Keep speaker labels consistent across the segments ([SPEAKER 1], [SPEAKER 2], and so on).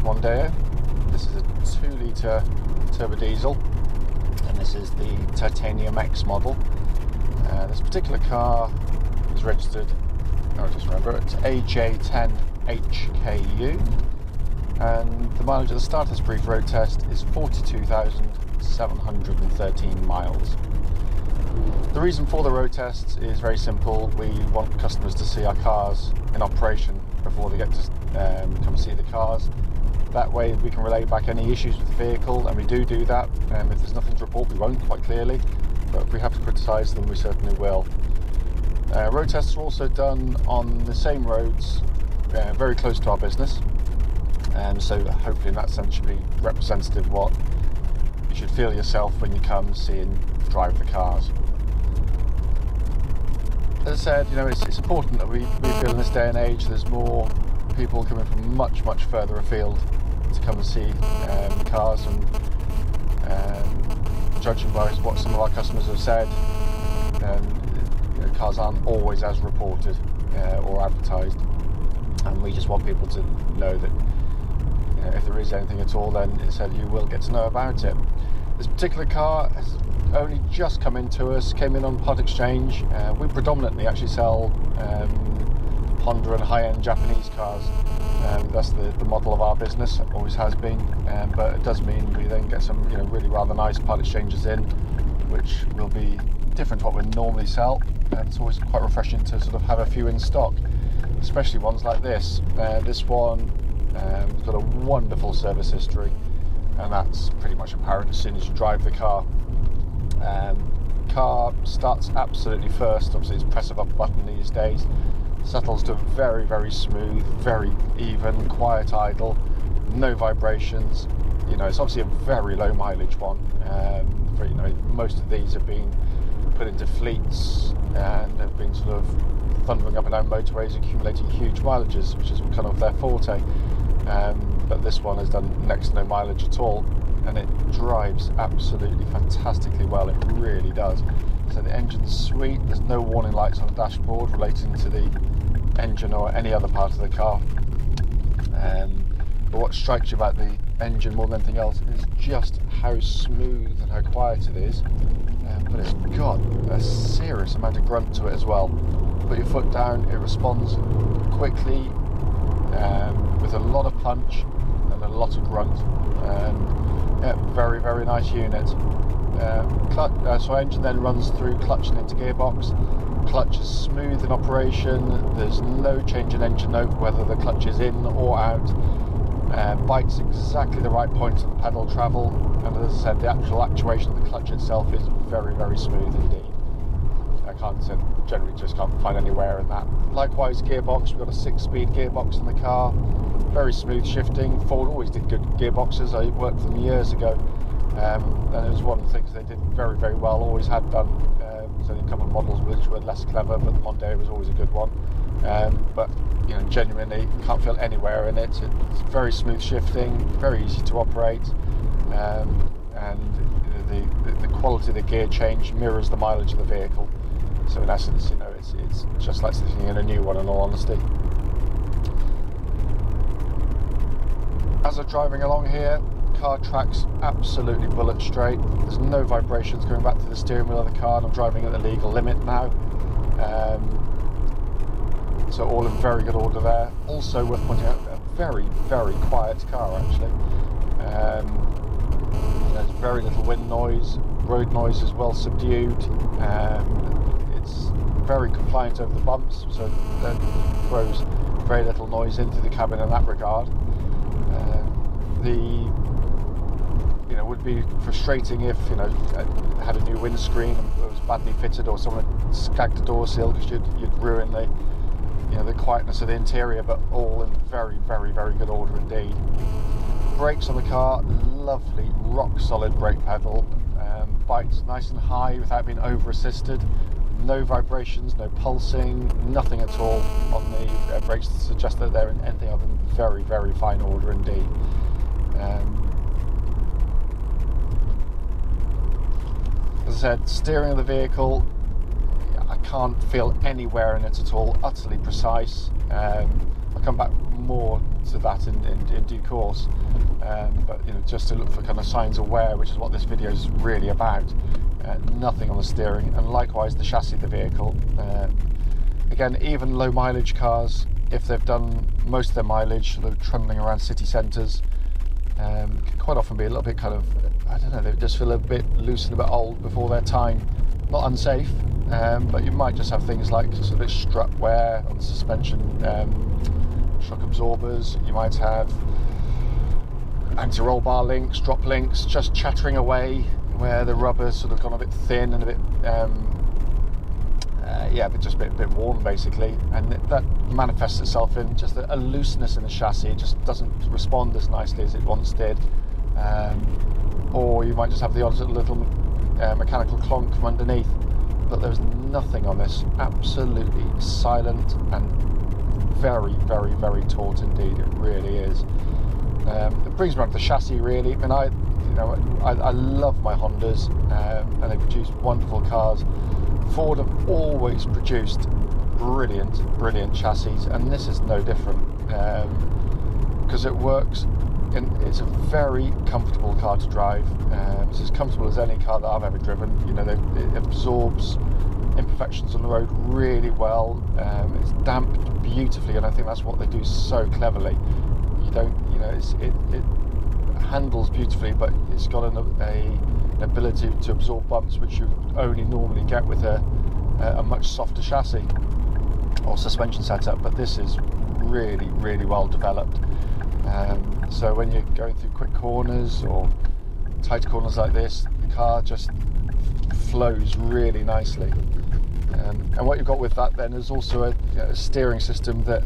[SPEAKER 1] Mondeo. This is a 2-litre turbo diesel, and this is the Titanium X model. This particular car is registered, I just remember, it's AJ10HKU, and the mileage at the start of this brief road test is 42,713 miles. The reason for the road tests is very simple. We want customers to see our cars in operation before they get to come see the cars. That way we can relay back any issues with the vehicle, and we do that. If there's nothing to report, we won't, quite clearly, but if we have to criticise them, we certainly will. Road tests are also done on the same roads very close to our business, so hopefully in that sense should be representative of what you should feel yourself when you come see and drive the cars. As I said, it's important that we feel in this day and age there's more people coming from much further afield to come and see cars, and judging by what some of our customers have said, cars aren't always as reported or advertised, and we just want people to know that if there is anything at all, then it said you will get to know about it. This particular car has only just come into us, came in on part exchange. We predominantly actually sell Honda and high-end Japanese cars. That's the model of our business, always has been, but it does mean we then get some really rather nice part exchanges in, which will be different to what we normally sell, and it's always quite refreshing to sort of have a few in stock, especially ones like this. This one has got a wonderful service history, and that's pretty much apparent as soon as you drive the car. Car starts absolutely first. Obviously it's press of a button these days, settles to very smooth, very even, quiet idle, no vibrations. It's obviously a very low mileage one. Most of these have been put into fleets and have been sort of thundering up and down motorways, accumulating huge mileages, which is kind of their forte. But this one has done next to no mileage at all, and it drives absolutely fantastically well. It really does. So the engine's sweet. There's no warning lights on the dashboard relating to the engine or any other part of the car. But what strikes you about the engine more than anything else is just how smooth and how quiet it is. But it's got a serious amount of grunt to it as well. Put your foot down, it responds quickly, with a lot of punch and a lot of grunt. Very nice unit. So engine then runs through clutch and into gearbox. Clutch is smooth in operation. There's no change in engine note whether the clutch is in or out. Bites exactly the right point of the pedal travel, and as I said, the actual actuation of the clutch itself is very smooth indeed. I generally just can't find anywhere in that. Likewise, gearbox, we've got a 6-speed gearbox in the car, very smooth shifting. Ford always did good gearboxes. I worked for them years ago, and it was one of the things they did very well, always had done. There's only a couple of models which were less clever, but the Mondeo was always a good one. But genuinely can't feel anywhere in it. It's very smooth shifting, very easy to operate, and the quality of the gear change mirrors the mileage of the vehicle. So in essence, it's just like sitting in a new one, in all honesty. As I'm driving along here, car tracks absolutely bullet straight. There's no vibrations going back to the steering wheel of the car, and I'm driving at the legal limit now. So all in very good order there. Also worth pointing out, a very quiet car actually. There's very little wind noise, road noise is well subdued. It's very compliant over the bumps, so that throws very little noise into the cabin in that regard. It would be frustrating if it had a new windscreen and it was badly fitted, or someone had skagged the door sill, because you'd ruin the quietness of the interior. But all in very good order indeed. Brakes on the car, lovely rock solid brake pedal, bites nice and high without being over assisted. No vibrations, no pulsing, nothing at all on the brakes to suggest that they're in anything other than very fine order indeed. As I said, steering of the vehicle, I can't feel any wear in it at all, utterly precise. I'll come back more to that in due course, but you know, just to look for kind of signs of wear, which is what this video is really about. Nothing on the steering, and likewise the chassis of the vehicle. Again, even low mileage cars, if they've done most of their mileage sort of trundling around city centres, can quite often be a little bit kind of, I don't know, they just feel a bit loose and a bit old before their time. Not unsafe, but you might just have things like sort of strut wear on the suspension, shock absorbers. You might have anti-roll bar links, drop links, just chattering away, where the rubber's sort of gone a bit thin and a bit, just a bit worn basically, and that manifests itself in just a looseness in the chassis. It just doesn't respond as nicely as it once did, or you might just have the odd little mechanical clonk from underneath. But there's nothing on this. Absolutely silent and very, very, very taut indeed. It really is. It brings me on to the chassis really. I mean, I love my Hondas, and they produce wonderful cars. Ford have always produced brilliant chassis, and this is no different, because it works. It's a very comfortable car to drive. It's as comfortable as any car that I've ever driven. You know, it absorbs imperfections on the road really well. It's damped beautifully, and I think that's what they do so cleverly. It handles beautifully, but it's got an ability to absorb bumps, which you only normally get with a much softer chassis or suspension setup. But this is really, really well developed. So when you're going through quick corners or tight corners like this, the car just flows really nicely. And what you've got with that then is also a steering system that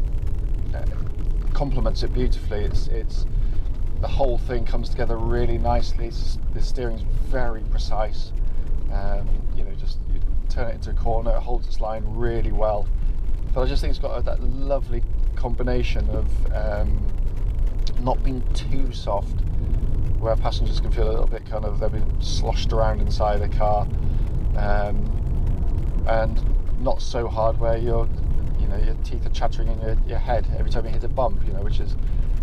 [SPEAKER 1] complements it beautifully. It's the whole thing comes together really nicely. The steering's very precise. Just you turn it into a corner, it holds its line really well. But I just think it's got that lovely combination of not being too soft, where passengers can feel a little bit kind of they've been sloshed around inside a car, and not so hard where your teeth are chattering in your head every time you hit a bump, which is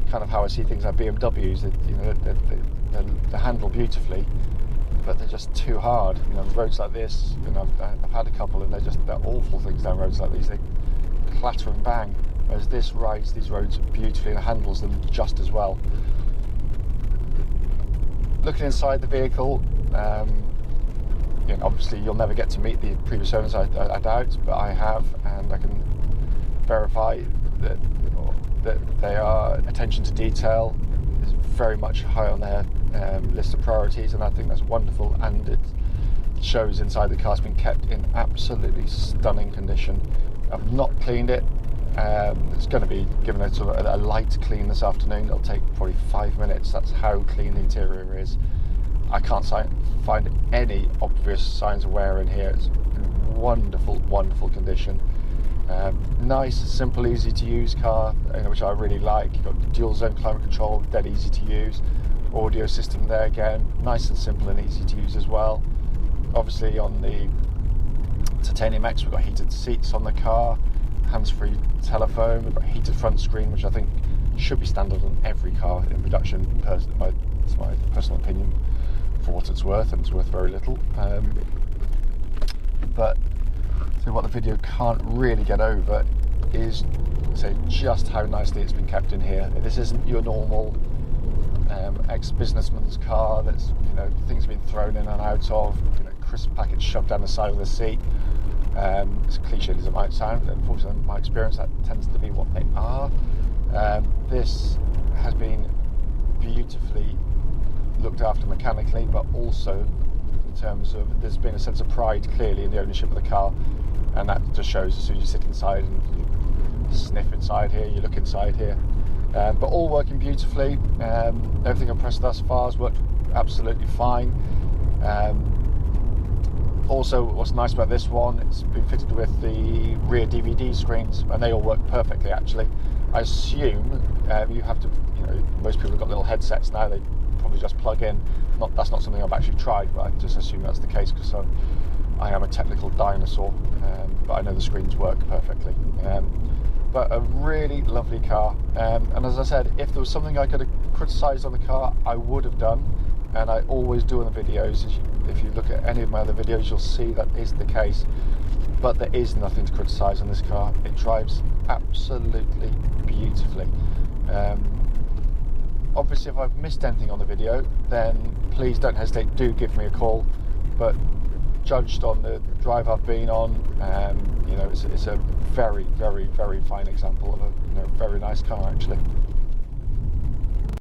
[SPEAKER 1] kind of how I see things like BMWs. They handle beautifully, but they're just too hard. Roads like this, I've had a couple, and they're awful things down roads like these. They clatter and bang. Whereas this rides these roads beautifully and handles them just as well. Looking inside the vehicle, obviously you'll never get to meet the previous owners, I doubt, but I have, and I can verify that they are attention to detail is very much high on their list of priorities, and I think that's wonderful, and it shows inside the car. It's been kept in absolutely stunning condition. I've not cleaned it. It's going to be given a sort of a light clean this afternoon. It'll take probably 5 minutes. That's how clean the interior is. I can't find any obvious signs of wear in here. It's in wonderful condition. Nice, simple, easy to use car, which I really like. You've got dual zone climate control, dead easy to use. Audio system there again, nice and simple and easy to use as well. Obviously on the Titanium X we've got heated seats on the car, hands-free telephone, we've got heated front screen, which I think should be standard on every car in production. It's my personal opinion, for what it's worth, and it's worth very little. But so what the video can't really get over is just how nicely it's been kept in here. This isn't your normal ex-businessman's car that's things have been thrown in and out of, crisp packets shoved down the side of the seat. As cliched as it might sound, unfortunately in my experience that tends to be what they are. This has been beautifully looked after mechanically, but also in terms of there's been a sense of pride clearly in the ownership of the car, and that just shows as soon as you sit inside and you sniff inside here, you look inside here. But all working beautifully. Everything I've pressed thus far has worked absolutely fine. Also, what's nice about this one, it's been fitted with the rear DVD screens, and they all work perfectly actually. I assume you have to, most people have got little headsets now, they probably just plug in. That's not something I've actually tried, but I just assume that's the case because I am a technical dinosaur, but I know the screens work perfectly. But a really lovely car, and as I said, if there was something I could have criticised on the car, I would have done, and I always do in the videos. If you look at any of my other videos, you'll see that is the case, but there is nothing to criticise on this car. It drives absolutely beautifully. Obviously, if I've missed anything on the video, then please don't hesitate, do give me a call, but judged on the drive I've been on, you know, it's a very, very, very fine example of a very nice car, actually.